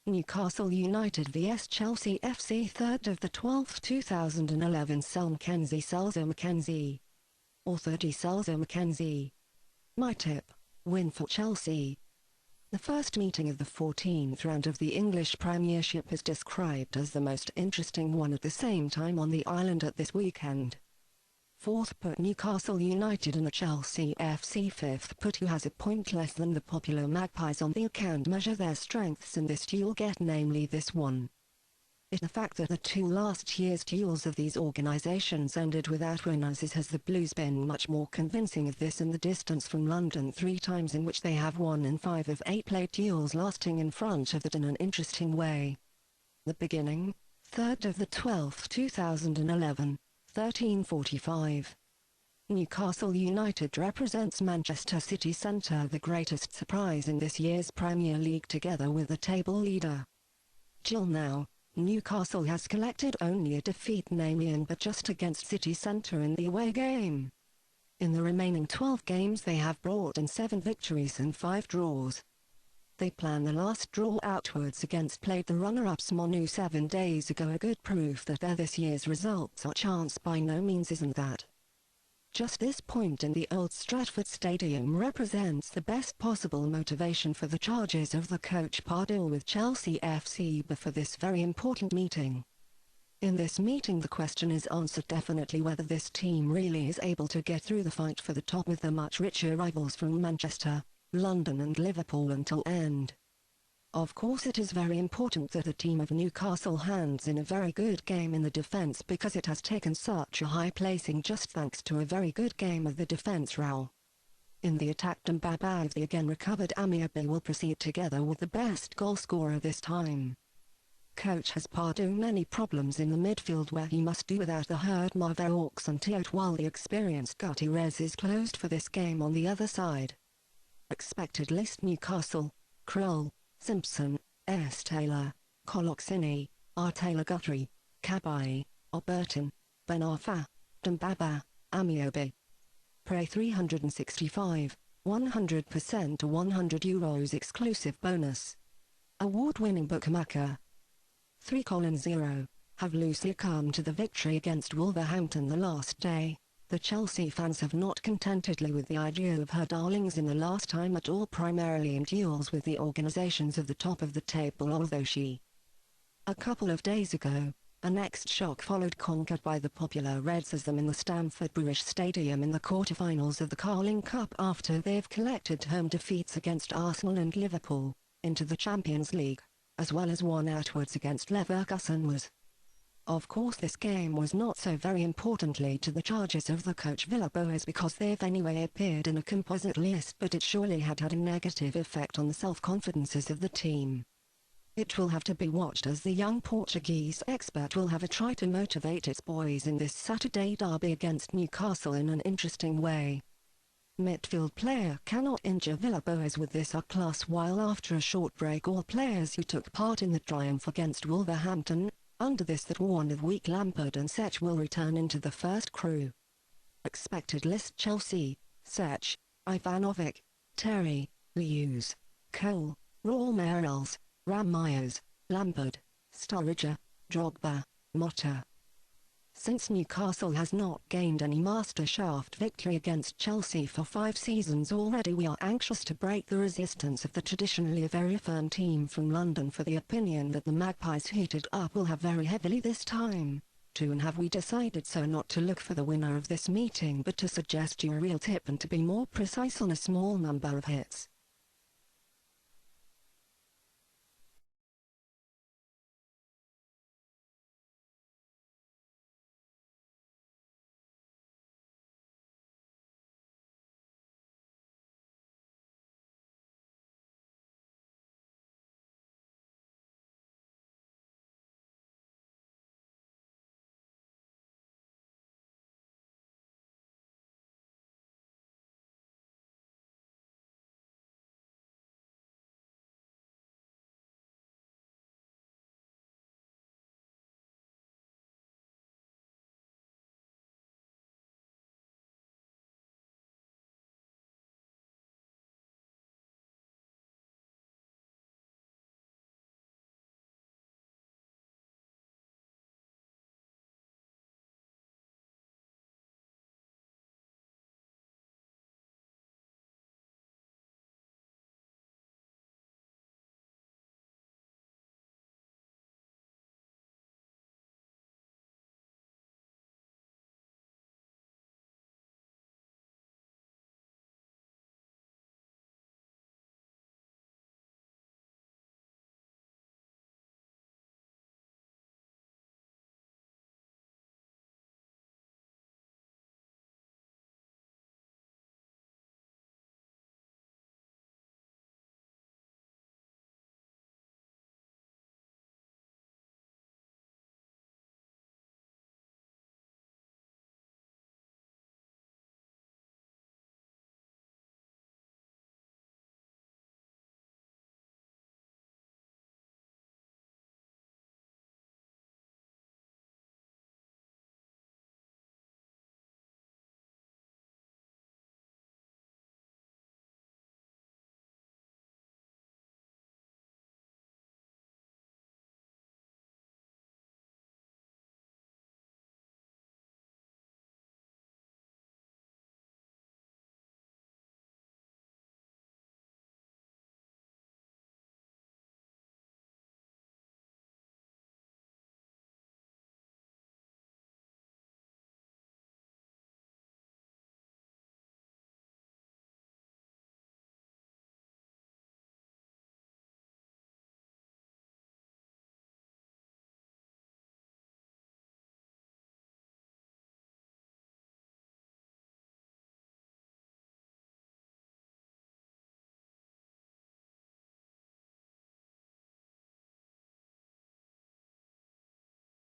Newcastle United vs Chelsea FC 3rd of the 12th 2011 SelMcKenzie Selzer-McKenzie. Author D.Selzer-McKenzie. My tip: win for Chelsea. The first meeting of the 14th round of the English Premiership is described as the most interesting one at the same time on the island at this weekend. Fourth put Newcastle United and the Chelsea FC fifth put, who has a point less than the popular Magpies on the account, measure their strengths in this duel, namely this one. It's the fact that the two last year's duels of these organisations ended without winners has the Blues been much more convincing of this in the distance from London 3 times, in which they have won in 5 of 8 played duels, lasting in front of that in an interesting way. The beginning, 3rd of the 12th 2011, 13:45. Newcastle United represents Manchester City Centre, the greatest surprise in this year's Premier League, together with the table leader. Till now, Newcastle has collected only a defeat, namely in but just against City Centre in the away game. In the remaining 12 games they have brought in 7 victories and 5 draws. They plan the last draw outwards against played the runner-ups ManU 7 days ago, a good proof that this year's results are chance. By no means isn't that. Just this point in the Old Stratford Stadium represents the best possible motivation for the charges of the coach Pardew with Chelsea FC before this very important meeting. In this meeting the question is answered definitely whether this team really is able to get through the fight for the top with the much richer rivals from Manchester, London and Liverpool until end. Of course it is very important that the team of Newcastle hands in a very good game in the defence, because it has taken such a high placing just thanks to a very good game of the defence row. In the attack, Demba Ba of the again recovered Ameobi will proceed together with the best goal scorer this time. Coach has Pardew many problems in the midfield, where he must do without the hurt Marveaux and Tiote, while the experienced Gutierrez is closed for this game on the other side. Expected list: Newcastle: Krul, Simpson, S. Taylor, Coloxini, R. Taylor, Guthrie, Cabai, Oberton, Benafa, Demba Ba, Ameobi. Prey 365, 100% to €100 exclusive bonus. Award-winning bookmaker. 3:0 have loosely come to the victory against Wolverhampton the last day. The Chelsea fans have not contentedly with the idea of her darlings in the last time at all, primarily in duels with the organisations of the top of the table, although a couple of days ago, a next shock followed, conquered by the popular Reds as them in the Stamford Bridge Stadium in the quarter-finals of the Carling Cup after they've collected home defeats against Arsenal and Liverpool, into the Champions League, as well as one outwards against Leverkusen was. Of course this game was not so very importantly to the charges of the coach Villas-Boas, because they've anyway appeared in a composite list, but it surely had a negative effect on the self-confidences of the team. It will have to be watched as the young Portuguese expert will have a try to motivate its boys in this Saturday derby against Newcastle in an interesting way. Midfield player cannot injure Villas-Boas with this class, while after a short break all players who took part in the triumph against Wolverhampton, under this that warned of weak Lampard and Sech, will return into the first crew. Expected list: Chelsea: Sech, Ivanovic, Terry, Lewis, Cole, Raul Meireles, Ramirez, Lampard, Sturridge, Drogba, Motta. Since Newcastle has not gained any master shaft victory against Chelsea for 5 seasons already, we are anxious to break the resistance of the traditionally very firm team from London for the opinion that the Magpies heated up will have very heavily this time, too, and have we decided so not to look for the winner of this meeting but to suggest you a real tip and to be more precise on a small number of hits.